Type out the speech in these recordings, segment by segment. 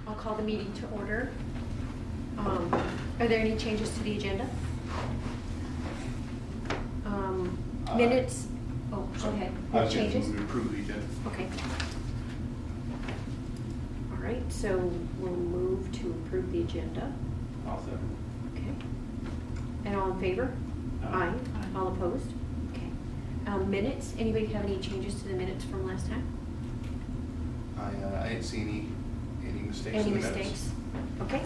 I'll call the meeting to order. Are there any changes to the agenda? Minutes? Oh, go ahead. I was going to Changes? move to approve the agenda. Okay. All right, so we'll move to approve the agenda. I'll second. Okay. And all in favor? Aye. All opposed? Okay. Minutes, anybody have any changes to the minutes from last time? I didn't see any mistakes Any in the minutes. mistakes? Okay.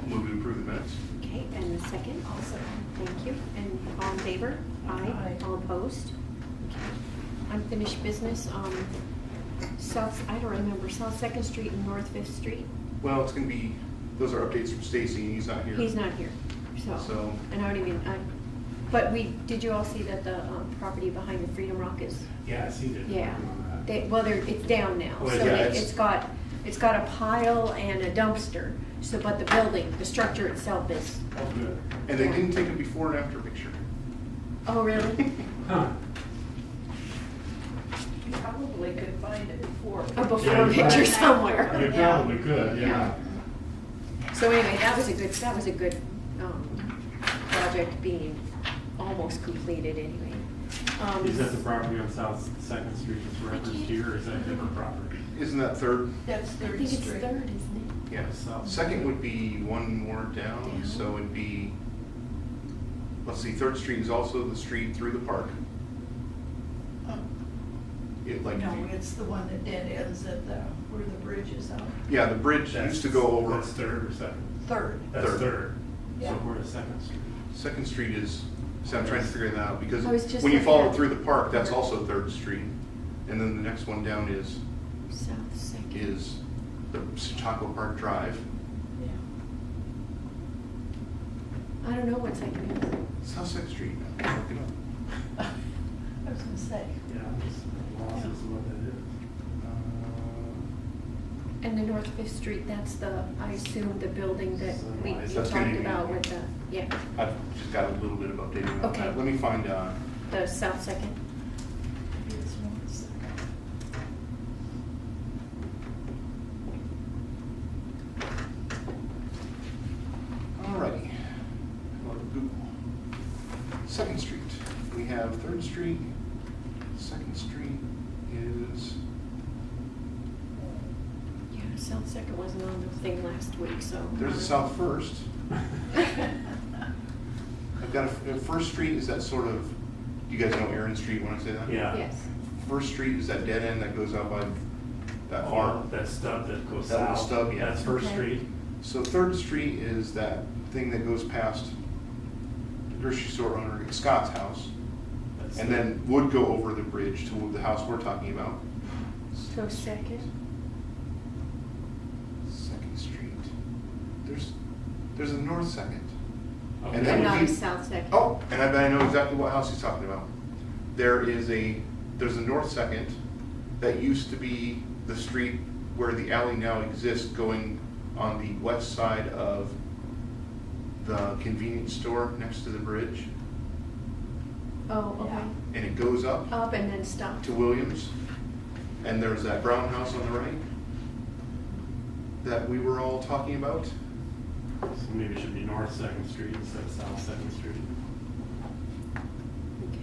Move to approve the minutes. Okay, and the second? I'll second. Thank you. And all in favor? Aye. All opposed? Okay. Unfinished business, South, I don't remember, South Second Street and North Fifth Street? Well, it's going to be, those are updates from Stacy, and he's not here. He's not here, so. So- And I don't even, but did you all see that the property behind the Freedom Rock is? Yeah, I see that. Yeah. It's down now. Well, So yeah, it's got a pile and a dumpster, so, but the building, the structure itself is, Oh, good. And they didn't take a before and after picture. oh, really? Huh. You probably could find it before. A before Yeah, you picture might. somewhere. You probably could, yeah. So anyway, that was a good project being almost completed anyway. Is that the property on South Second Street that's referenced here, or is that a different property? Isn't that third? That's I Third think it's Street. third, isn't Yeah. South. Second would be one more down, Down. so it'd be, let's see, Third Street is also the street through the park. Like, No, it's the one that dead ends at where the bridge is out. yeah, the bridge used to go over. That's third or second? Third. That's Third. third. So Yeah. we're at Second Street. Second Street is, so I'm trying to figure that out, because I was just when you looking follow at- through the park, that's also Third Street. And then the next one down it? South Second. is the Chaco Park Drive. Yeah. I don't know what second is. South Second Street, I'm looking up. I was gonna say. Yeah, I'm just lost as to what that is. And the North Fifth Street, that's I assume the building that we That's talked gonna be- about with yeah, I've just got a little bit of updating on Okay. that. Let me find, the South Second. Here's one second. alrighty. Go to Google. Second Street. We have Third Street. Second Street is, Yeah, South Second wasn't on the thing last week, so. there's a South First. I've got First Street is that sort of, you guys know Aaron Street when I say that? Yeah. Yes. First Street is that dead end that goes out by that farm. Oh, that stub that goes That little south. stub, yeah. That's First Okay. Street. So Third Street is that thing that goes past the grocery store owner Scott's house, That's and the- then would go over the bridge to the house we're talking about. So Second. Second Street. There's a North Second. Okay. And that And would not be- a South Second. Oh, and I know exactly what house he's talking about. There's a North Second that used to be the street where the alley now exists, going on the west side of the convenience store next to the bridge. Oh, okay. Yeah. And it goes up Up and then stop. to Williams. And there's that brown house on the right that we were all talking about. So maybe it should be North Second Street instead of South Second Street. Okay.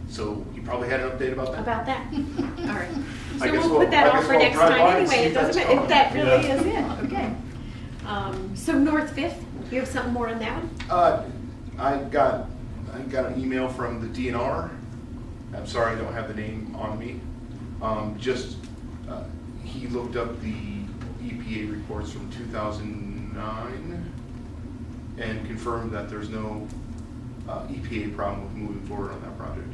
So you probably had an update about that? About that. All right. I So guess we'll put that I off guess for we'll next drive time by and see anyway. It if that's doesn't matter if that really Yeah. is it. Okay. So North Fifth, you have something more on that one? I got an email from the DNR. I'm sorry, I don't have the name on me. He looked up the EPA reports from 2009 and confirmed that there's no EPA problem with moving forward on that project.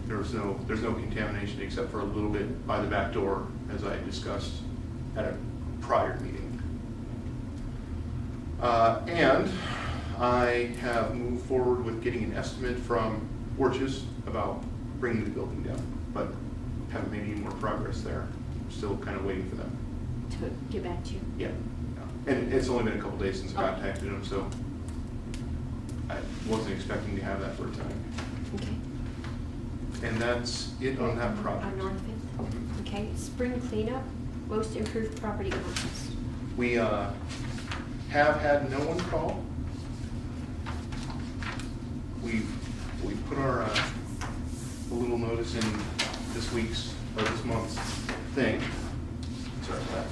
There's no contamination except for a little bit by the back door, as I discussed at a prior meeting. And I have moved forward with getting an estimate from Orches about bringing the building down, but haven't made any more progress there. Still kind of waiting for them. To get back to you. Yeah. And it's only been a couple days since I Okay. contacted them, so I wasn't expecting to have that for a time. Okay. And that's it on that project. On North Fifth. Mhm. Okay, spring cleanup. Most improved property contest. We have had no one call. We've put our a little notice in this week's or this month's thing. Sorry about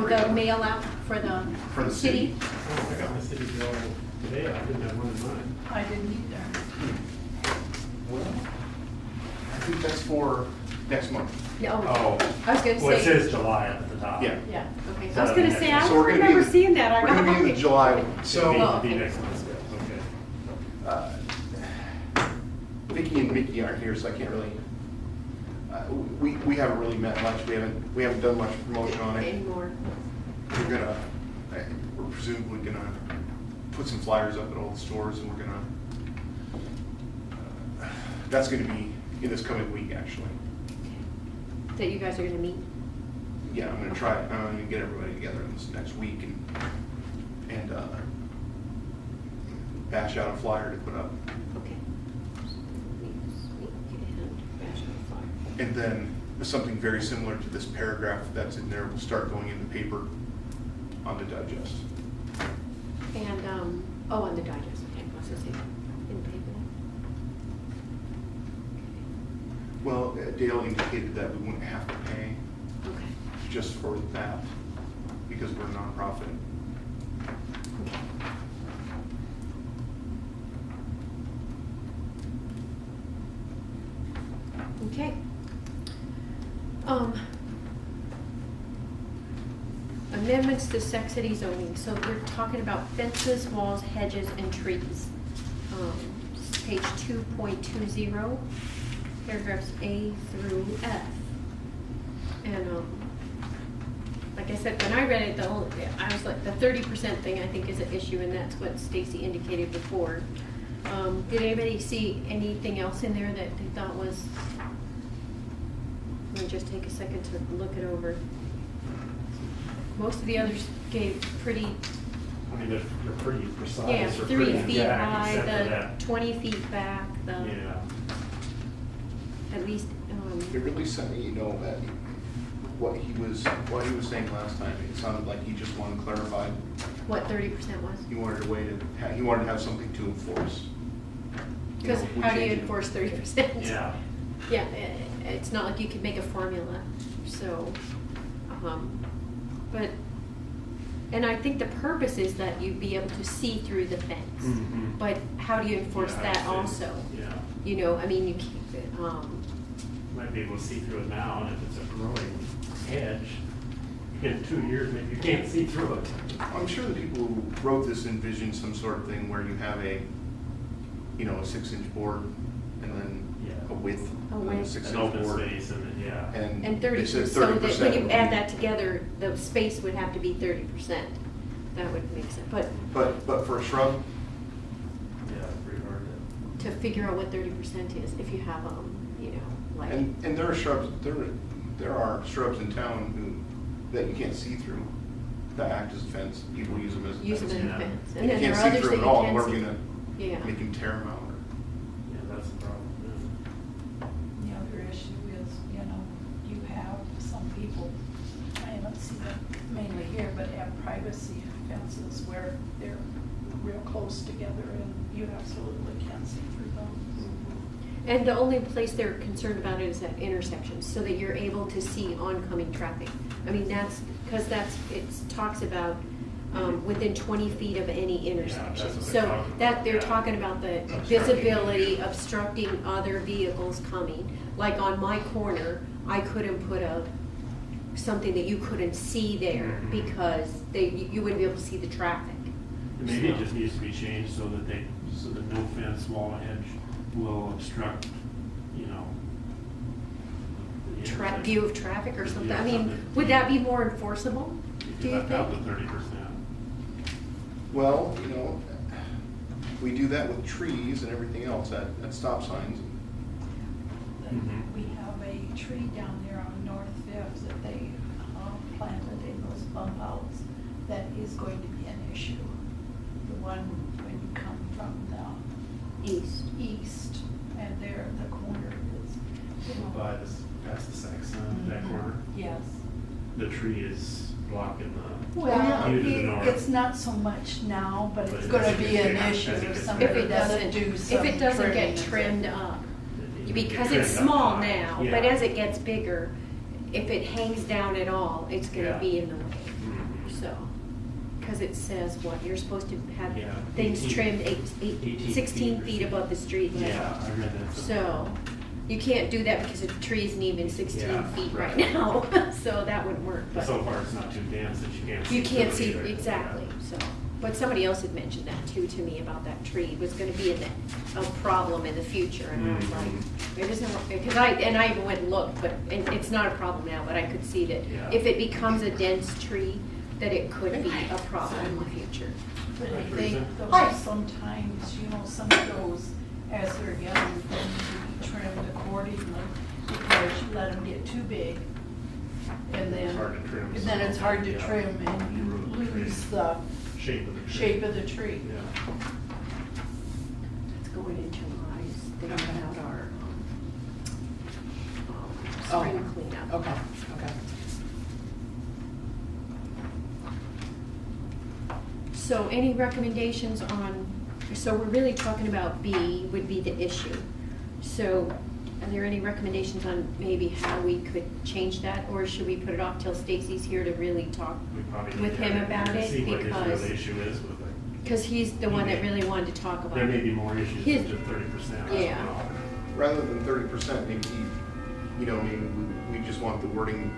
that. Oh, the mail out for the For the city. Oh, I got my city bill today, I didn't have one in mine. I didn't either. Well, I think that's for next month. No, Oh. I was gonna Well, it say. says July at the top. Yeah. Yeah, okay. So I was gonna say, I So don't we're gonna be remember in the- seeing that. I We're gonna be in the know. July one. So, So, it Oh, needs to be okay. next month's bill, okay. Vicky and Mickey aren't here, so I can't really, we haven't really met much. We haven't done much promotion on it. Anymore. We're presumably gonna put some flyers up at all the stores, and we're gonna, that's gonna be in this coming week, actually. That you guys are gonna meet? Yeah, I'm gonna get everybody together in this next week and bash out a flyer to put up. Okay. And then something very similar to this paragraph that's in there will start going in the paper on the digest. And, oh, on the digest, okay, I was gonna say, in paper. Well, Dale indicated that we wouldn't have to pay Okay. just for that because we're a nonprofit. Okay. Okay. Amendments to Sac City zoning, so we're talking about fences, walls, hedges, and trees. Page 2.20, paragraphs A through F. And, like I said, when I read it, I was like, the 30% thing I think is an issue, and that's what Stacy indicated before. Did anybody see anything else in there that they thought was, let me just take a second to look it over. Most of the others gave pretty, I mean, they're pretty precise. yeah, or 3 pretty feet exact, high, except for the that. 20 feet back, the, Yeah. at least, It really sent me, you know, that what he was saying last time, it sounded like he just wanted clarified. what 30% was. He wanted a way to, he wanted to have something to enforce. You know, Because if we how do you change it- enforce 30%? Yeah. Yeah, it's not like you could make a formula, so, but, and I think the purpose is that you'd be able to see through the fence. Mhm. But how do you enforce Yeah, that I see. also? Yeah. You know, I mean, you can't, Might be able to see through it now, and if it's a growing hedge, in 2 years, maybe you can't see through it. I'm sure the people who wrote this envisioned some sort of thing where you have a 6-inch board and then Yeah. a width A of a width. 6-inch An open board. space, and then, yeah. and they 30, said so that 30% when you would add be- that together, the space would have to be 30%. That would make sense, but But for a shrub, Yeah, it's pretty hard to figure out what 30% is, if you have, like. and there are shrubs, there are shrubs in town that you can't see through, that act as a fence. People use them as a fence. Use them as a Yeah. fence. If And you then there can't are see others through that it you at all, can where are we see. gonna Yeah. make him tear them out? Or- to, yeah, that's the problem, yeah. The other issue is, you have some people, I haven't seen it mainly here, but have privacy fences where they're real close together and you absolutely can't see through them. And the only place they're concerned about it is at intersections, so that you're able to see oncoming traffic. I mean, it talks about, within 20 feet of any intersection. that's what So they're talking that, about, they're yeah. talking about the Obstructing. visibility, obstructing other vehicles coming. Like on my corner, I couldn't put something that you couldn't see there Mhm. because you wouldn't be able to see the traffic. Maybe it So- just needs to be changed so that no fence, wall, hedge will obstruct, the intersection. View of traffic or something. Yeah, I mean, something. would that be more enforceable, do you left out think? the 30%. Well, we do that with trees and everything else at stop signs. Mhm. We have a tree down there on North Fifth that they planted in those bump outs that is going to be an issue. The one when you come from the east, and there, the corner is, By this, past the Saxon, that corner. Yes. The tree is blocking the Well, view to the north. it's not so much now, but But it's it gonna doesn't be get an bigger issue as it if gets somebody If it doesn't do some if it doesn't trimming. get trimmed up, It because gets it's trimmed up small high. now, Yeah. but as it gets bigger, if it hangs down at all, it's gonna Yeah. be in the way, Mhm. so. Cause it says what, you're supposed to have Yeah, things 18 trimmed 18 16 feet feet or above the street level. Yeah, I read that. So, you can't do that because the tree isn't even 16 Yeah, feet right right. now, so that wouldn't work, but. So far, it's not too dense that you can't see. You can't through it see, either. exactly, Yeah. so, but somebody else had mentioned that too to me about that tree, was gonna be a problem in the future, and I was like, Mhm. it isn't, because I even went and looked, but, and it's not a problem now, but I could see that Yeah. if it becomes a dense tree, that it could be a problem in the future. But I Hi, think Teresa. though sometimes, some of those, as they're young, they need to be trimmed accordingly, because you let them get too big, and then, It's hard to trim. and then it's hard to Yeah. trim, and You ruin the you tree. lose the Shape of the tree. shape of the tree. Yeah. It's going into my thing about our Oh, spring cleanup. Okay, okay. So any recommendations on, so we're really talking about B would be the issue. So are there any recommendations on maybe how we could change that? Or should we put it off till Stacy's here to really talk We probably need with to him about it? See what his Because, real issue is with it. because he's the one that really wanted to talk about There may it. be more issues His- than just 30%. Yeah. Rather than 30%, maybe, maybe we just want the wording,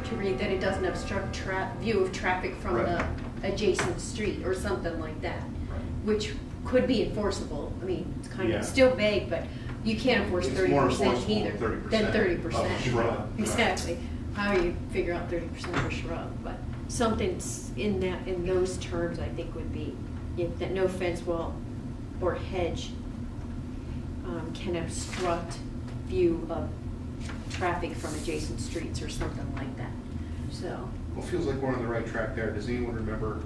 To read that it doesn't obstruct view of traffic from the Right. adjacent street or something like that. Right. Which could be enforceable. I mean, it's kind Yeah. of still vague, but you can't enforce It's 30% more enforceable either. than 30% Than of 30%. a shrub. Exactly. How do you figure out 30% of a shrub? But something in those terms, I think would be, that no fence wall or hedge can obstruct view of traffic from adjacent streets or something like that. So, well, it feels like we're on the right track there. Does anyone remember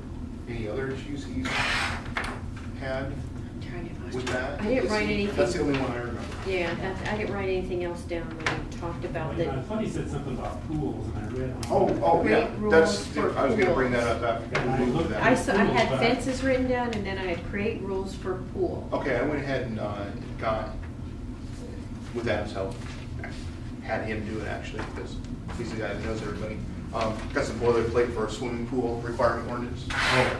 any other issues he's had I'm trying to. with that? I didn't write anything. That's the only one I remember. Yeah, I didn't write anything else down when we talked about Well, I the, thought he said something about pools, and I read. Oh, yeah, Create rules that's, for I was gonna bring that pools. up after And I we moved looked- that. I had Rules, fences written down and then I had create rules for pool. Okay, I went ahead and got, with Adam's help, had him do it actually, because he's the guy that knows everybody. Got some boilerplate for a swimming pool requirement ordinance. Oh,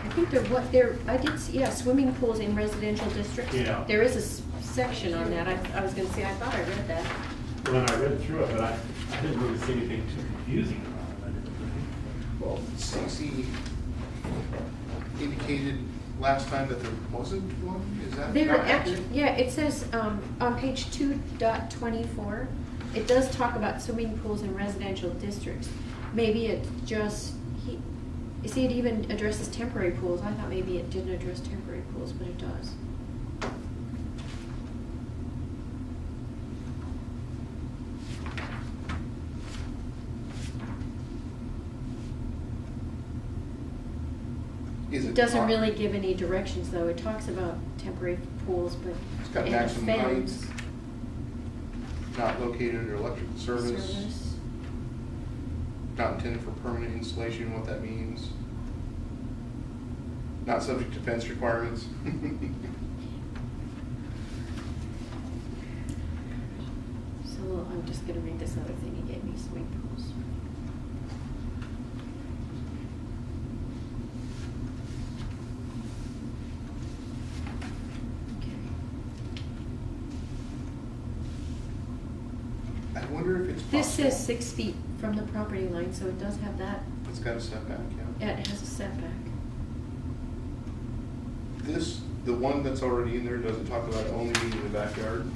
I think I did see, yeah, swimming pools in residential districts. Yeah. There is a section on that. I was gonna say, I thought I read that. well, then I read through it, but I didn't really see anything too confusing about it, I didn't think. Well, Stacy indicated last time that there wasn't one, is that There, not actually, accurate? yeah, it says, on page 2.24, it does talk about swimming pools in residential districts. Maybe it just, you see, it even addresses temporary pools. I thought maybe it didn't address temporary pools, but it does. Is It doesn't not- really give any directions, though. It talks about temporary pools, but. It's got and a maximum fence, height, not located under electrical service, not intended for permanent installation, what that means. Not subject to fence requirements. So I'm just gonna read this other thing he gave me, swimming pools. Okay. I wonder if it's This possible. says 6 feet from the property line, so it does have that. It's got a setback, yeah. Yeah, it has a setback. This, the one that's already in there, doesn't talk about it only being in the backyard.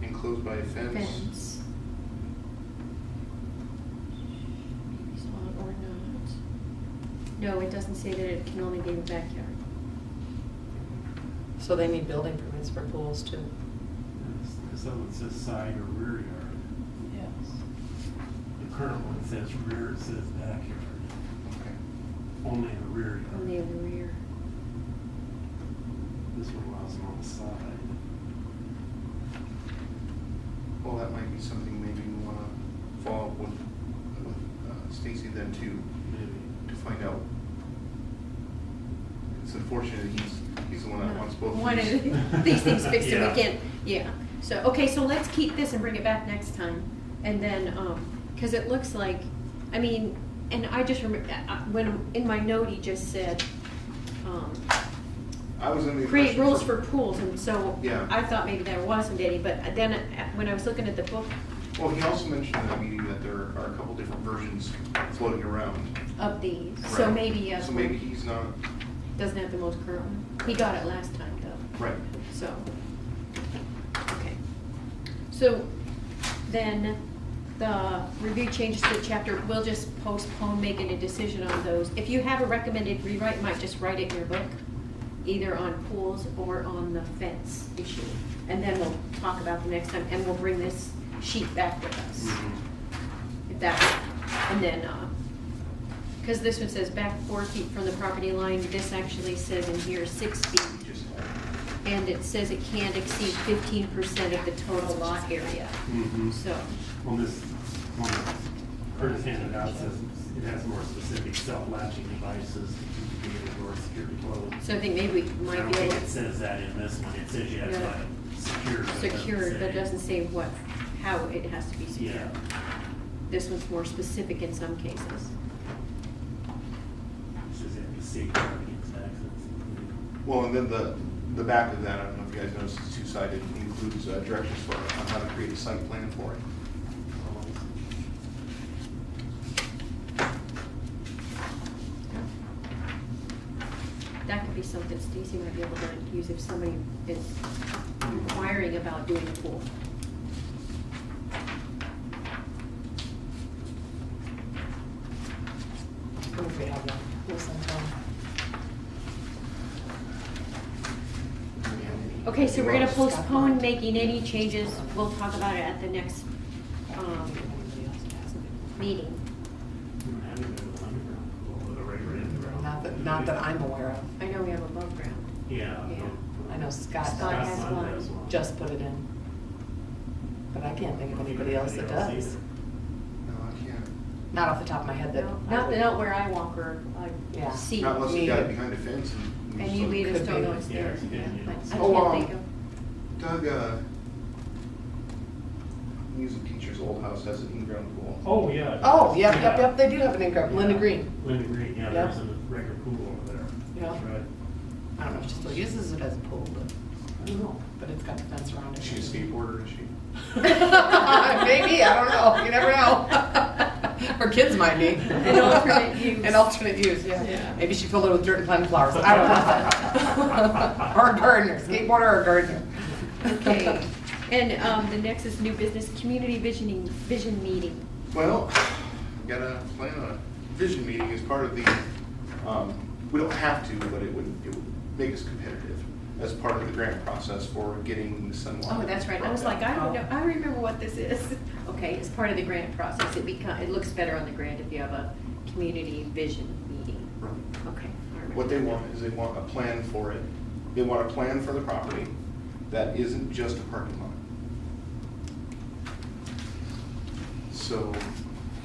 Enclosed by a fence. Fence. Maybe small or not. No, it doesn't say that it can only be in the backyard. So they need building permits for pools too. Someone says side or rear yard. Yes. The current one says rear, it says backyard. Okay. Only in the rear yard. Only in the rear. This one allows them on the side. Well, that might be something maybe we wanna follow up with Stacy then too, Maybe. to find out. It's unfortunate, he's the one that wants both One of of these. these things fixed and Yeah. we can't, yeah. So, okay, so let's keep this and bring it back next time. And then, cause it looks like, I mean, and I just remember, when, in my note, he just said, I was under the create impression rules for pools, and so Yeah. I thought maybe there wasn't any, but then when I was looking at the book Well, he also mentioned in that meeting that there are a couple different versions floating around. of these, so Right. maybe, So maybe he's not, doesn't have the most current one. He got it last time though. right. So, okay. So then the review changes to the chapter, we'll just postpone making a decision on those. If you have a recommended rewrite, you might just write it in your book, either on pools or on the fence issue. And then we'll talk about the next time, and we'll bring this sheet back with us. If that, and then, because this one says back 4 feet from the property line, this actually says in here 6 feet. He just, And it says it can't exceed 15% of the total lot area. Mm-hmm. So, Well, this one that Curtis handed out says it has more specific self-latching devices to keep the gate or door securely closed. so I think maybe we I might don't be think able it says that in this one. It says you have to Yeah. have it secured. but it doesn't secured, but say- it doesn't say what, how it has to be Yeah. secured. This one's more specific in some cases. It says you have to safeguard against accidents. well, and then the back of that, I don't know if you guys noticed, it's two-sided, includes directions for on how to create a site plan for it. That could be something Stacy might be able to use if somebody is inquiring about doing a pool. If we have one, we'll send them. Okay, so we're gonna Scott postpone Bond. making any changes. We'll talk about it at the next, Anybody else that has it? meeting. You don't have anything with underground pool, with a regular underground. Not that I'm aware of. I know we have above ground. Yeah. Yeah. I know Scott Scott has Scott one. has one. just put it in. But I can't think of anybody else that does. either. No, I can't. Not off the top of my head that. No, I Not, would- not where I walk or Yeah. I see. Not unless me you got it either. behind a fence and. And you either Could still be. know it's Yeah, there. it's good, yeah. I Oh, can't think of. Doug, music teacher's old house has an in-ground pool. Oh, yeah. Oh, yep, they do have an in-ground, Linda Green. Linda Green, yeah, Yep. there's a regular pool over there. Yeah. That's right. I don't know if she still uses it as a pool, but I don't know, but it's got the fence around it. Is she a skateboarder, is she? Maybe, I don't know, you never know. Her kids might be. An alternate use. An alternate use, yeah. Yeah. Maybe she filled it with dirt and planted flowers, I don't know. Or a gardener, skateboarder or gardener. Okay, and the next is new business community vision meeting. Well, we gotta plan a vision meeting as part of the, we don't have to, but it would make us competitive as part of the grant process for getting the Sunwater. Oh, that's right, I was like, I don't know, I remember what this is. Okay, it's part of the grant process, it looks better on the grant if you have a community vision meeting. Right. Okay, I remember. What they that. want is they want a plan for it. They want a plan for the property that isn't just a parking lot. So,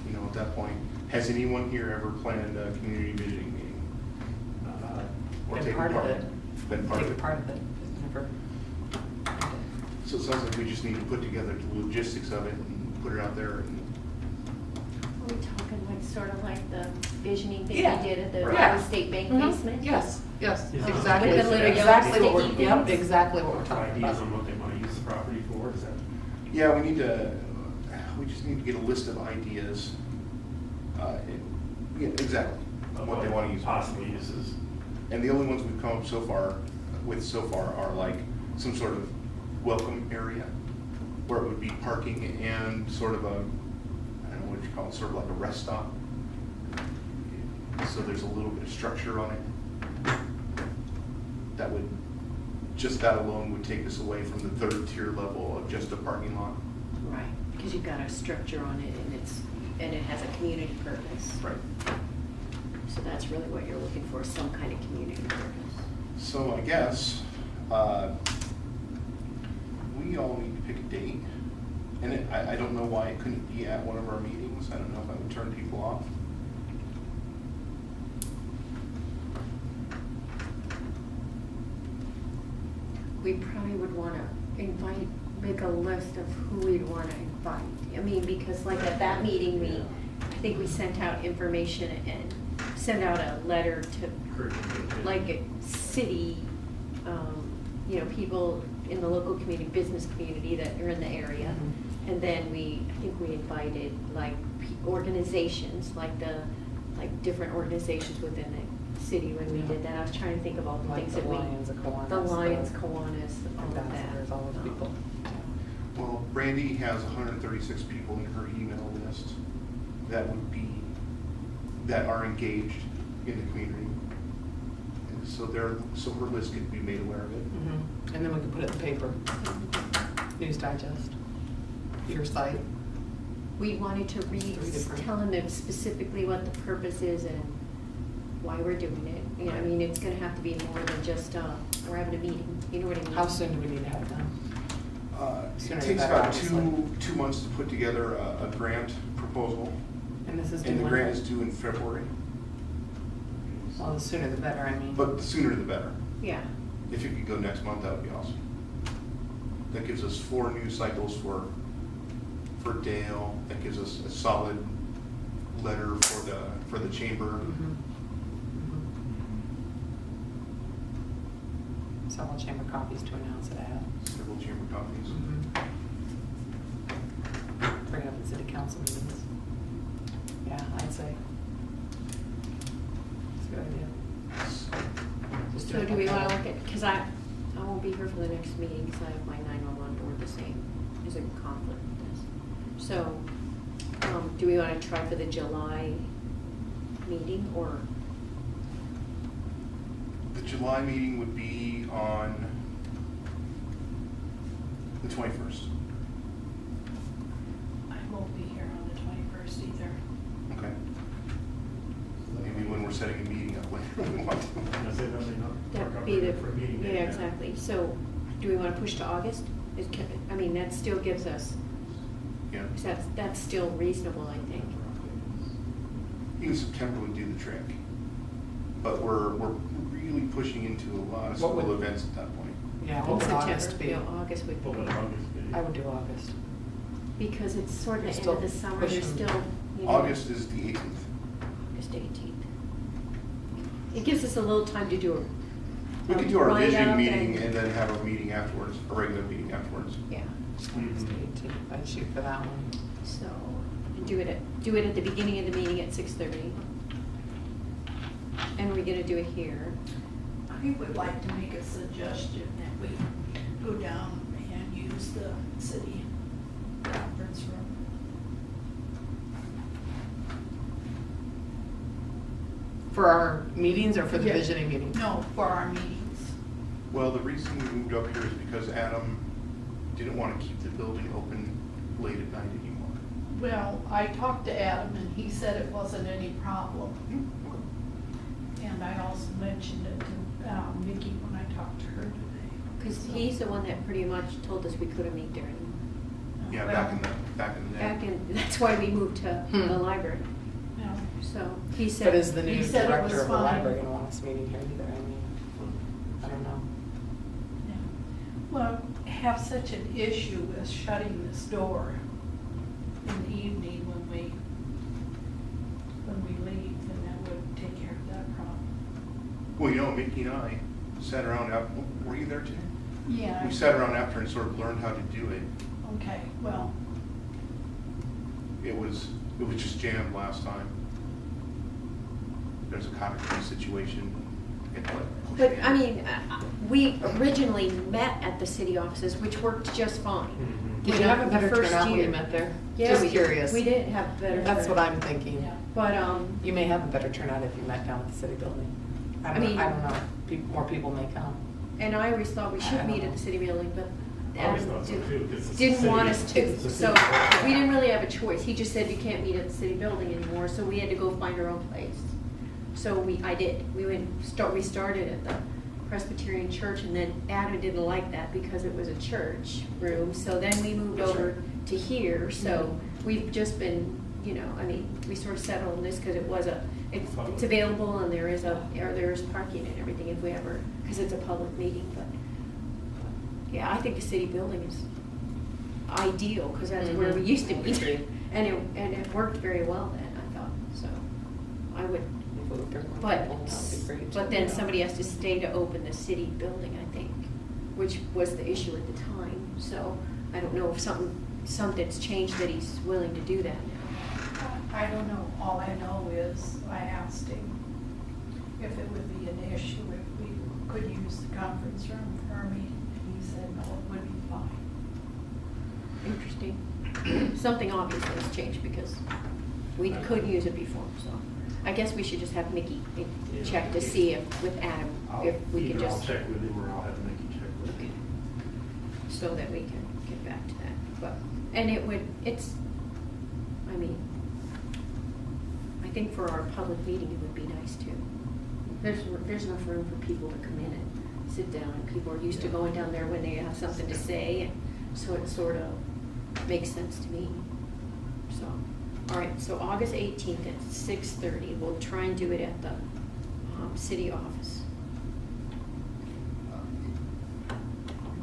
you know, at that point, has anyone here ever planned a community visioning meeting? Or Been taken part of it. Been part of Taken it? part of it, never. So it sounds like we just need to put together the logistics of it and put it out there and Are we talking like, sort of like the visioning thing we Yeah. did at the Right. Iowa State Bank Mhm. basement? Yes, yes, Is it- exactly, With the little exactly yellow what we're, sticky yep, things? exactly what we're talking Ideas about. on what they want to use the property for, is that? yeah, we just need to get a list of ideas. Yeah, exactly, of what they want to use. Possible uses. And the only ones we've come up so far are like some sort of welcome area where it would be parking and sort of a, I don't know what you call it, sort of like a rest stop. So there's a little bit of structure on it. That would, just that alone would take us away from the third tier level of just a parking lot. Right, because you've got a structure on it and it has a community purpose. Right. So that's really what you're looking for, some kind of community purpose. So I guess, we all need to pick a date. And I don't know why it couldn't be at one of our meetings. I don't know if that would turn people off. We probably would wanna invite, make a list of who we'd wanna invite. I mean, because like at that meeting, I think we sent out information and sent out a letter to like city, people in the local community, business community that are in the area. And then I think we invited like organizations, like different organizations within the city when we did that. I was trying to think of all the Like things the that we. Lions, the Kiwanis. The Lions, Kiwanis, all of that. Ambassadors, all those people. Well, Brandy has 136 people in her email list that are engaged in the community. And so her list could be made aware of it. Mhm. And then we can put it in the paper, News Digest, your site. We wanted to Three different- tell them specifically what the purpose is and why we're doing it. You know, I mean, it's gonna have to be more than just, we're having a meeting, you know what I mean? How soon do we need to have them? Sooner It the takes better, about obviously. 2 months to put together a grant proposal, And this is due and the when? grant is due in February. Well, the sooner the better, I mean. But the sooner the better. Yeah, If it could go next month, that would be awesome. That gives us 4 news cycles for Dale. That gives us a solid letter for the chamber. Mhm. Mhm. Several chamber copies to announce it at. Several chamber copies. Bring it up at city council meetings. Yeah, I'd say. It's a good idea. Just so it do we like wanna that. look at, cause I won't be here for the next meeting, cause I have my 911 board the same, is a conflict with this. So, do we wanna try for the July meeting, or? The July meeting would be on the 21st. I won't be here on the 21st either. Okay. Maybe when we're setting a meeting up later, we want to. That would be yeah, exactly. So, do we wanna push to August? That still gives us, Yeah. 'cause that's still reasonable, I think. Even September would do the trick. But we're really pushing into a lot of What would- school events at that point. Yeah, In what would September, August be? yeah, August would be, I would do August. because it's sort of the You're end of the still summer, there's pushing. still, August is the 18th. August 18th. It gives us a little time to do We could do our vision write-up meeting and then have a meeting afterwards, a regular meeting afterwards. Yeah, August 18th, I'd shoot for that one. so, and do it at the beginning of the meeting at 6:30. And we're gonna do it here. I would like to make a suggestion that we go down and use the city conference room. For our meetings or for the Yeah. visioning meeting? No, for our meetings. Well, the reason we moved up here is because Adam didn't want to keep the building open late at night anymore. Well, I talked to Adam and he said it wasn't any problem. And I also mentioned it to Vicki when I talked to her today. Because So- he's the one that pretty much told us we couldn't meet during, Yeah, Well, back in the day. back in, that's why we moved to the library. no. So, he said. But is the new He said it director was of the fine. library gonna want us meeting here either? I mean, I don't know. Yeah. Well, have such an issue with shutting this door in the evening when we leave, then that would take care of that problem. Well, Mickey and I sat around, were you there too? Yeah. We sat around after and sort of learned how to do it. Okay, well, It was just jammed last time. There's a copyright situation. It like pushed But, in. I mean, we originally met at the city offices, which worked just fine. Did you know, have a the better first turnout when year. you met there? Yeah, Just we did. curious. We did have better. That's what turnout. I'm thinking. yeah. But, You may have a better turnout if you met down at the city building. I mean- I don't know, more people may come. and I always thought we I should don't meut know. at the city building, but I always Adam thought so too, 'cause it's the didn't want city. us to. It's the So, city. we didn't really have a choice. He just said you can't meet at the city building anymore, so we had to go find our own place. So I did. We started at the Presbyterian church, and then Adam didn't like that because it was a church room, so then we moved That's over right. to here, so we've just been, you know, I mean, we sort of settled on this because it was it's available and there's parking and everything if we ever, because it's a public meeting, but yeah, I think the city building is ideal because that's where we used to be. Agreed. And it worked very well then, I thought, so I would, If we would bring more but, people, that would be great. but then somebody has to stay to open the city building, I think, which was the issue at the time. So I don't know if something's changed that he's willing to do that now. I don't know. All I know is I asked him if it would be an issue if we could use the conference room for our meeting. He said, no, it would be fine. Interesting. Something obviously has changed because we could use it before, so I guess we should just have Mickey check to see if, with Adam, if we can Either I'll just, check with him or I'll have Mickey check with okay, him. so that we can get back to that. But, and I mean, I think for our public meeting, it would be nice too. There's enough room for people to come in and sit down, and people are used to going down there when they have something to say, and so it sort of makes sense to me. So, all right, so August 18th at 6:30, we'll try and do it at the city office.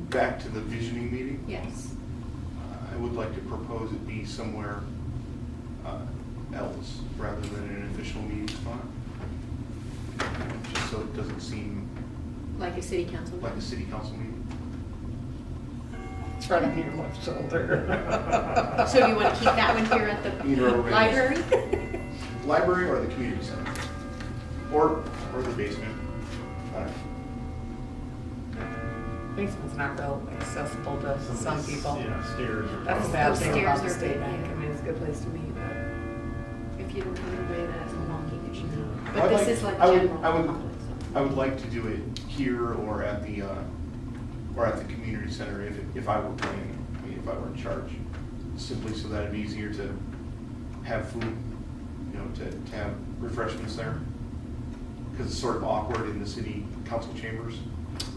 Back to the visioning meeting. Yes. I would like to propose it be somewhere else rather than an official meeting spot. Just so it doesn't seem Like a city council? like a city council meeting. It's right on your left shoulder. So you want to keep that one here at the Either or. library? Library or the community center. Or the basement. Basement's not real accessible to some Somebody's- people. Yeah, stairs or. That's the bad Those thing stairs about the are state big, bank. yeah. I mean, it's a good place to meet, but. If you don't have anybody that has a walking issue. Yeah. But I'd this is like I would- general. I would- public, so. I would like to do it here or at the community center if I were planning, I mean, if I were in charge. Simply so that it'd be easier to have food, you know, to have refreshments there. Because it's sort of awkward in the city council chambers.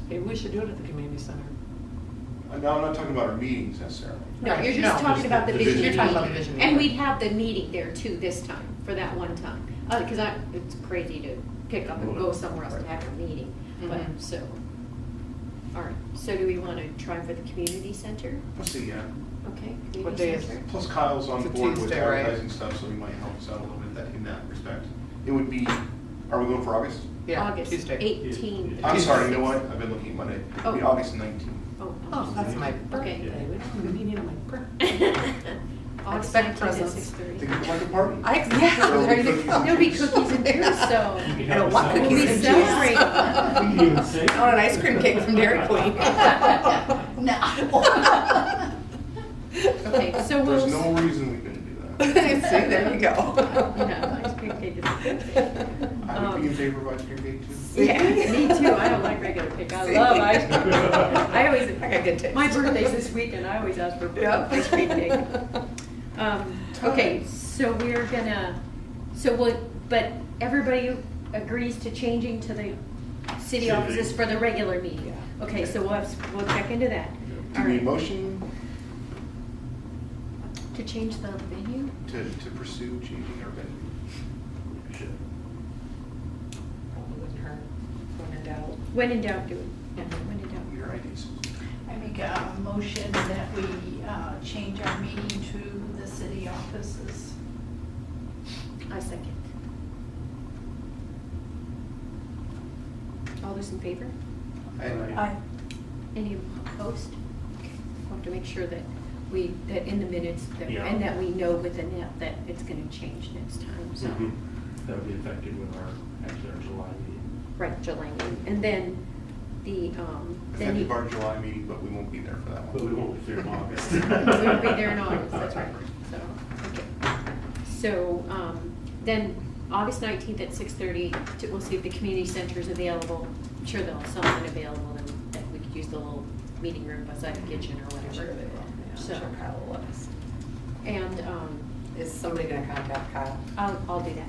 Maybe we should do it at the community center. No, I'm not talking about our meetings necessarily. No, Right, you're no, just talking just about the the vision vision meeting. You're talking about the vision And meeting. we'd have the meeting there too this time, for that one time. Because it's crazy to pick up and go somewhere else to have a meeting. But, Mhm. so, all right. So do we want to try for the community center? Let's see, yeah. Okay. What community day is center. Plus Kyle's on It's a board with Tuesday, right? advertising stuff, so he might help us out a little bit in that respect. It would be, are we going for August? Yeah, August Tuesday. 18th. I'm sorry, you know what? I've been looking at Monday. It'd be Oh. August 19th. Oh, that's my Okay. birthday. We don't have a meeting on my birthday. August Expect 19th at presents. 6:30. Think it's like a party. Yeah, There'll be there you cookies go. and There'll be juice. cookies and juice, so You can I don't help want us we'll out. be cookies and celebrating. We can even sing. I want an ice cream cake from Dairy Queen. No. Okay, so we'll. There's no reason we couldn't do that. See, there you go. Yeah, ice cream cake is a good thing. I would be in Um, favor of ice cream cake too. Yeah, me too. I don't like regular cake. I See? love ice cream. I always, I got good taste. my birthday's this weekend. I always ask for Yeah. ice cream cake. Okay, so we're gonna, but everybody agrees to changing to the city City. offices for the regular meeting? Okay, so we'll check into that. Do All we right. motion To change the venue? to pursue changing our venue? Should. Probably wouldn't hurt. When in doubt. When in doubt, do it. Yeah, when in doubt. Your ideas. I make a motion that we change our meeting to the city offices. I second. All those in favor? And Any opposed? Okay. We'll have to make sure that that in the minutes, Yeah. and that we know with Annette that it's gonna change next time, so. Mhm. That would be effective with our July meeting. Right, July meeting, and then the, then effective our July meeting, but we won't be there for that But we one. won't be there in August. We won't be there in August, that's right, so, okay. So, then, August 19th at 6:30, we'll see if the community center is available. I'm sure they'll have something available, and that we could use the little meeting room beside the kitchen or I'm sure whatever. they will. Yeah, I'm So- sure Kyle will let us. And, Is somebody gonna contact Kyle? I'll do that.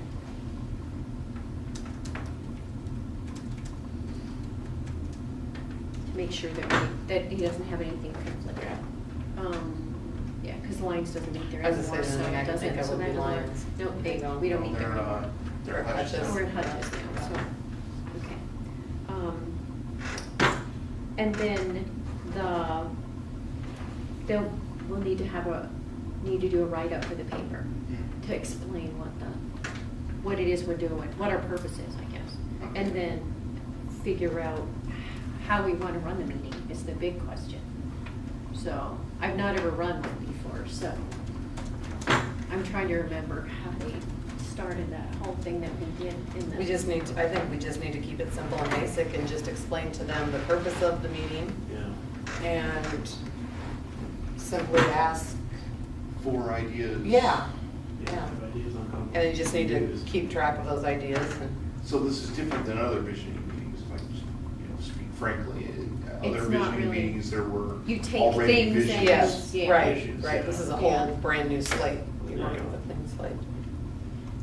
To make sure that he doesn't have anything conflict. Yeah, because Lions doesn't meet there I was just anymore, saying, so the only thing I it can think doesn't, of so would that be doesn't. Lions. No, Bingo. we don't meet there They're, anymore. they're Hutchins. Hutchins. We're in Hutchins now, so, okay. And then we'll need to do a write-up for the paper to explain what it is we're doing, what our purpose is, I guess. And then figure out how we want to run the meeting is the big question. So, I've not ever run one before, so I'm trying to remember how they started that whole thing that we did in the. I think we just need to keep it simple and basic and just explain to them the purpose of the meeting Yeah. and simply ask, For ideas. yeah. Yeah, Yeah. have ideas on how. And then you just need to use. keep track of those ideas and. So this is different than other visioning meetings, if I can just, speak frankly. Other It's not visioning really- meetings, there were You take already things visions. and- Yes, Yeah. right, Issues, right. yeah. This is a Yeah. whole brand new slate. We're working with a clean slate.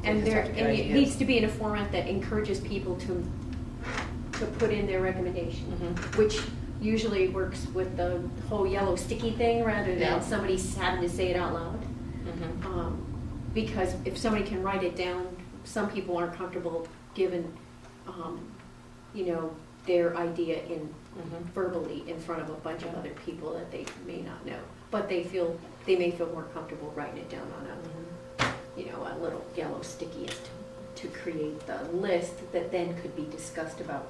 And Just there, have to get and it ideas. needs to be in a format that encourages people to put in their recommendation, Mhm. which usually works with the whole yellow sticky thing rather Yeah. than somebody having to say it out loud. Mhm. Because if somebody can write it down, some people aren't comfortable giving, their idea in Mhm. verbally in front of a bunch of other people that they may not know. But they may feel more comfortable writing it down on a little yellow sticky to create the list that then could be discussed about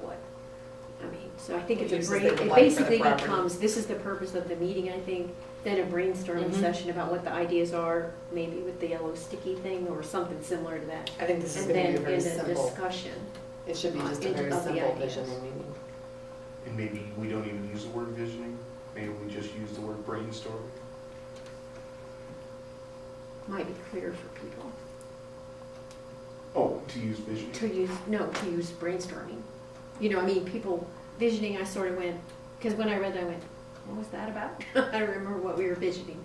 so I think What it's uses they would it like for the basically property. becomes, this is the purpose of the meeting, I think, then a brainstorming Mhm. session about what the ideas are, maybe with the yellow sticky thing or something similar to that. I think this is And gonna be a then very in a simple, discussion. it should be just a of very the simple ideas. visioning meeting. And maybe we don't even use the word visioning, maybe we just use the word brainstorming. Might be clearer for people. Oh, to use visioning? To use brainstorming. People visioning, I sort of went, because when I read that, I went, what was that about? I don't remember what we were visioning,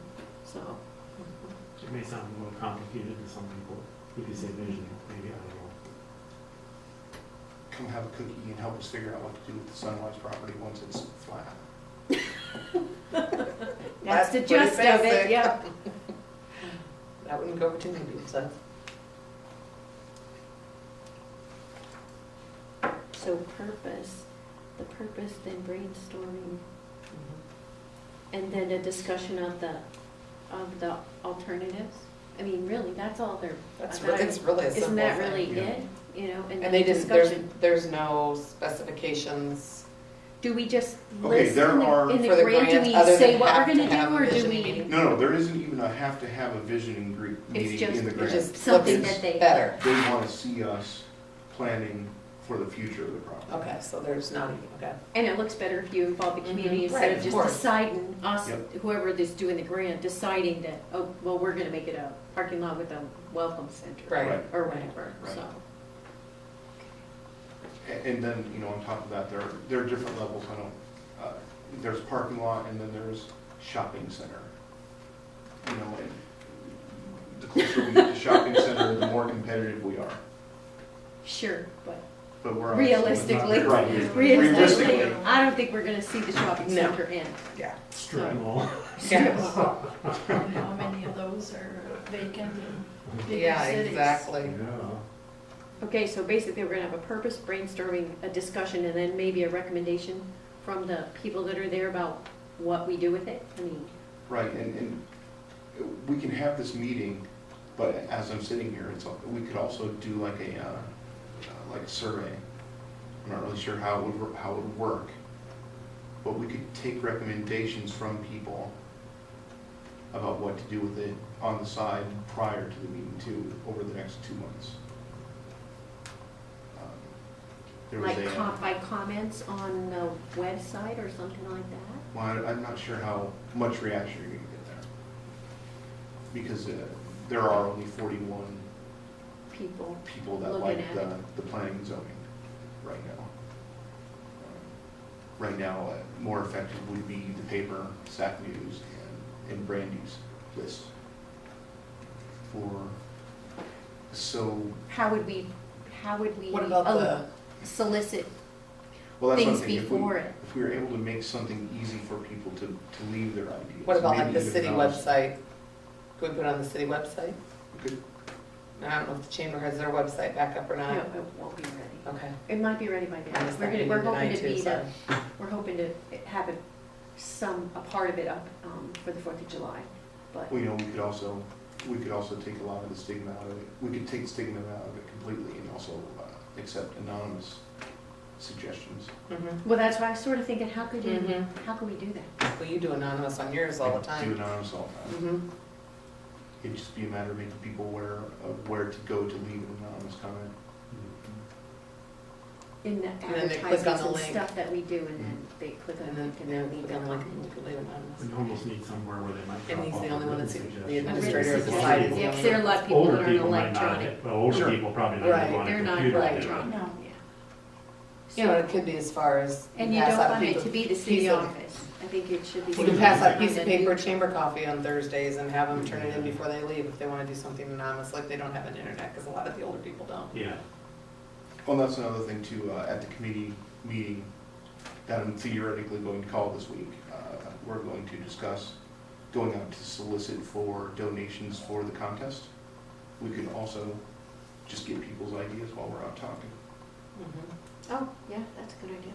so. It may sound a little complicated to some people, if you say vision, maybe, I don't know. Come have a cookie and help us figure out what to do with the Sunwise property once it's flat. That's the pretty gist of it, basic. yep. That wouldn't go over too many people's heads. So the purpose, then brainstorming, and then a discussion of the alternatives. Really, that's all they're. That's I thought it's really a simple Isn't that thing. really yeah. it? And then And they the didn't, discussion. there's no specifications. Do we just Okay, list there are- in the For the grant, do grant, we other say than what we're have to gonna have do, a or do visioning we? meeting. No, there isn't even a have to have a visioning It's meeting just- in the It grant. just Something looks that they- better. They want to see us planning for the future of the property. Okay, so there's not even, okay. And it looks better if you involve the community Mhm. instead Right, of of just course. deciding, us, Yep. whoever is doing the grant, deciding that, oh, well, we're gonna make it a parking lot with a welcome center. Right. Right. Or whatever, Right. so. And then, on top of that, there are different levels. There's parking lot and then there's shopping center. And the closer we get to shopping center, the more competitive we are. Sure, but But we're. realistically, Right. realistically, I don't think we're gonna see the shopping No. center end. Yeah. Strip mall. How many of those are vacant in bigger Yeah, cities? exactly. Yeah. Okay, so basically, we're gonna have a purpose, brainstorming, a discussion, and then maybe a recommendation from the people that are there about what we do with it. Right, and we can have this meeting, but as I'm sitting here, we could also do like a survey. I'm not really sure how it would work, but we could take recommendations from people about what to do with it on the side prior to the meeting too, over the next 2 months. There was By comments on the website or something like that? Well, I'm not sure how much reaction you're gonna get there. Because there are only 41 People. people that Looking like at it. the planning and zoning right now. Right now, more effective would be the paper, SAC News, and Brandy's list. How would we What about the, solicit Well, that's things one thing. before it? If we were able to make something easy for people to leave their ideas. what about like maybe the even city those- website? Can we put it on the city website? Good. I don't know if the chamber has their website back up or No, not. it won't be ready. Okay. It might be ready by I then. missed We're that gonna, meeting we're hoping tonight to too, be the, sorry. we're hoping to have it, a part of it up, for the 4th of July, but. Well, you know, we could also take a lot of the stigma out of it. We could take the stigma out of it completely and also accept anonymous suggestions. Mhm. Well, that's why I was sort of thinking, how could you, Mhm. how could we do that? Well, you do anonymous on yours all the Do time. anonymous all the time. Mhm. It'd just be a matter of making people aware of where to go to leave an anonymous comment. In the And then they click on advertisements the and link. stuff that we do, and then they click on And the then, link and yeah, then leave click on their the link comment. and you can leave anonymous. You almost need somewhere where they might And drop he's off the a only one written that's the suggestion. administrator Written of the site. suggestions. Yeah, 'cause there are a lot of people Older that aren't people might not, electronic. well, older Sure. people probably not Right, even on a They're not computer. Right. electronic, No. yeah. You know, it could be as far as. And you pass don't out a want it piece to of- be the city piece of- office. I think it should be. You can pass out a piece of something paper, neutral. chamber coffee on Thursdays and have them turn it in before they leave if they want to do something anonymous, like they don't have an internet, because a lot of the older people don't. Yeah. Well, that's another thing too, at the committee meeting that I'm theoretically going to call this week, we're going to discuss going out to solicit for donations for the contest. We could also just get people's ideas while we're out talking. Mhm. Oh, yeah, that's a good idea.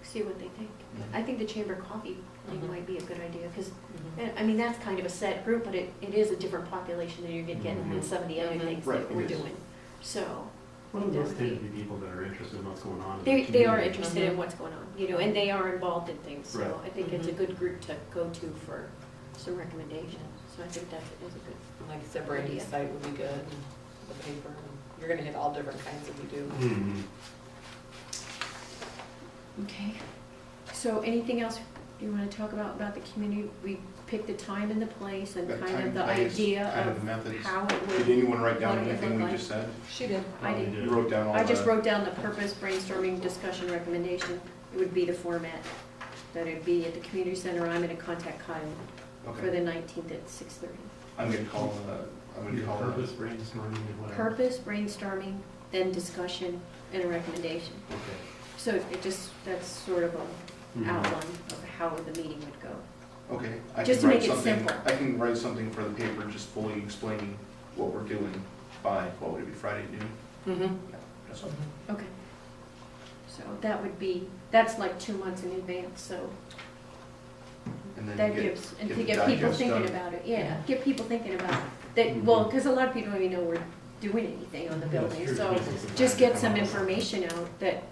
See what they think. I think the chamber coffee thing Mhm. might be a good idea, because, Mhm. I mean, that's kind of a set group, but it is a different population than you're gonna get in Mhm. some of the other Mhm. things Right, that it we're is. doing. So, Well, those tend to be people that are interested in what's going on. in the they are community. interested in Mhm. what's going on, you know, and they are involved in things, so Right. I think it's a Mhm. good group to go to for some recommendations. So I think that is a good, And like you said, Brandy's Idea. site would be good, and the paper, and you're gonna hit all different kinds that you do. Mhm. okay. So anything else you wanna talk about the community? We picked the time and the place and Got kind time, of the place, idea kind of the methods. how it Did would. anyone write down what it would anything look we like. just said? She did. I Probably did. You wrote down all I just the- wrote down the purpose, brainstorming, discussion, recommendation. It would be the format, that it'd be at the community center. I'm gonna contact Kyle for the Okay, 19th at 6:30. I'm gonna call, her. Purpose brainstorming and whatever. Purpose, brainstorming, then discussion, and a recommendation. Okay. So it just, that's sort of a Mhm. outline of how the meeting would go. Okay. I Just can to write make it something- simple. I can write something for the paper, just fully explaining what we're doing by, what would it be, Friday noon? Mm-hmm. Yeah, that's all. Okay. So that would be, that's like 2 months in advance, so And then that get- gives, and get to the get people digest thinking done. about it, yeah, Yeah. get people thinking about it. That, well, because a lot of people don't even know we're doing anything on the That's building, true. so Gives them some just time get to some come up with information out that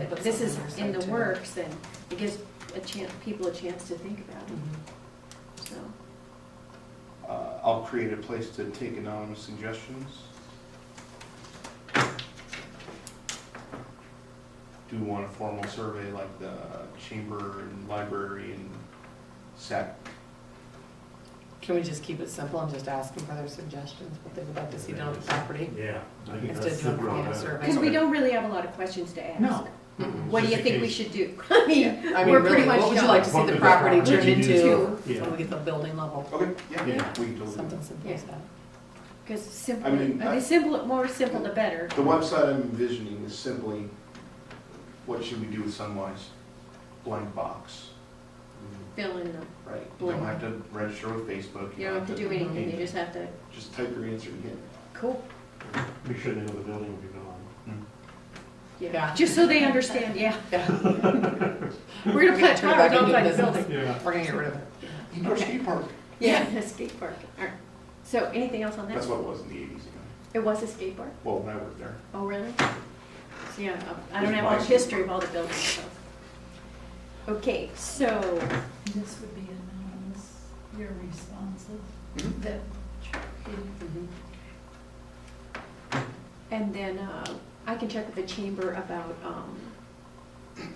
Put this is something on in their the site, too. works, and it gives a chance, people a chance to think about it, Mhm. so. I'll create a place to take anonymous suggestions. Do want a formal survey like the chamber and library and SAC. Can we just keep it simple and just ask them for their suggestions, what they would like to see done on the property? Yeah. I think Instead that's of doing simpler formal better. survey. Because we Okay. don't really have a lot of questions to ask. No. Mhm. What do you Just in think we case. should do? I mean, I mean, we're really, pretty much what would you done. like to see What the could property this turned property into do? Yeah. when we get the building level? Okay, yeah, Yeah. we can totally do Something that. simple as that. Because simple, I mean, the simple, more simple the better. The website I'm envisioning is simply, what should we do with Sunwise? Blank box, Fill in the, right? You don't Blank. have to register with Facebook. you don't have to do anything, you just have to, Just type your answer and hit. cool. Make sure they know the building will be gone. Yeah. Just so they understand, yeah. Yeah. We're gonna We're put gonna turn it back tires into outside the business. building. Yeah. We're gonna get rid of it. Indoor Okay. skate park. Yeah, the skate park. All right. So anything else on that? That's what it was in the 80s, It was a skate park? well, when I worked there. Oh, really? So, yeah, I don't It's have my much skate history of all the buildings, so. Okay, so, This would be anonymous, you're responsive, Mhm. that, and then, I can check with the chamber about,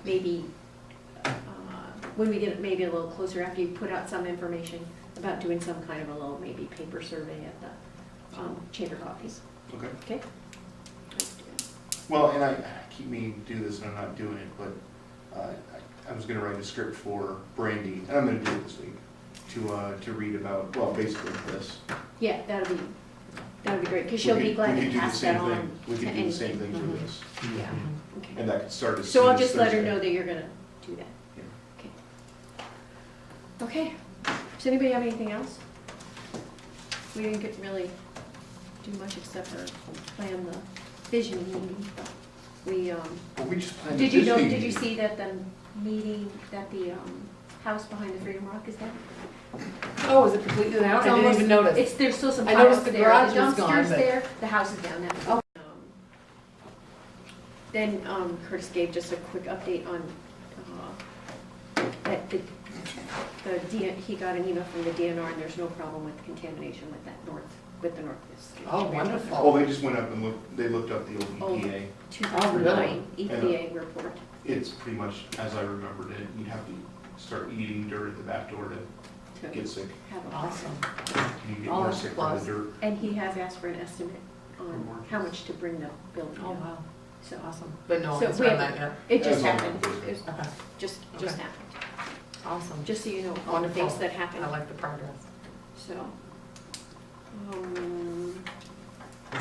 maybe, when we get maybe a little closer, after you put out some information about doing some kind of a little, maybe paper survey at the, chamber coffees, Okay. okay? Let's do it. Well, and I keep meaning to do this and I'm not doing it, but I was gonna write a script for Brandy, and I'm gonna do it this week, to read about, well, basically this. Yeah, that'd be great, because We she'll could- be glad we to could do the pass same that thing. on We to could do the same anything. thing for Mhm. this, Yeah. Okay. and that could start as So soon I'll as just let her Thursday. know that you're gonna do that. Yeah. Okay. Okay. Does anybody have anything else? We didn't get really do much except for plan the vision meeting. We, Well, we just planned. did you know, Disney did you meeting. see that the meeting, that the, house behind the Freedom Rock is down? Oh, is it completely down? I It's didn't almost- even notice. It's, there's still some I piles noticed the there. garage was gone, dumpster's but- there, the house is down now. Oh. Then Curtis gave just a quick update on, that he got an email from the DNR and there's no problem with contamination with that with the North Street. Oh, wonderful. Oh, they just went up and they looked up the Oh. old EPA. 2009 really? EPA report. It's pretty much as I remembered it. You'd have to start eating dirt at the back door to to get sick. have a- Awesome. You get Oh, more that's a sick from plus. the dirt. And he has asked for an estimate on how much to bring the building Oh, down. wow. So, Awesome. But no So one's we- done that yet. it just That's on happened. the It was Okay. just Okay. happened. Awesome. Just so you know, all the Wonderful. things that happened. I like the progress. So,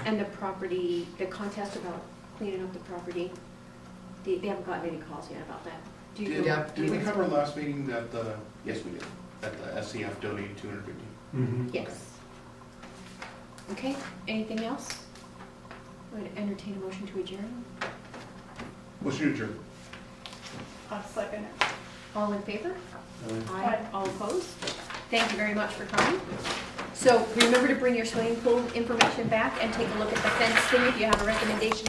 and the property, the contest about cleaning up the property, they haven't gotten any calls yet about that. Do you? Yeah. Did we have our last meeting that the, yes, we did, that the SCF donated 250? Mhm. Yes. Okay, anything else? Would entertain a motion to adjourn? Motion to adjourn. I'll second it. All in favor? Uh, Aye. All opposed? Thank you very much for coming. So remember to bring your swimming pool information back and take a look at the fence thing if you have a recommendation.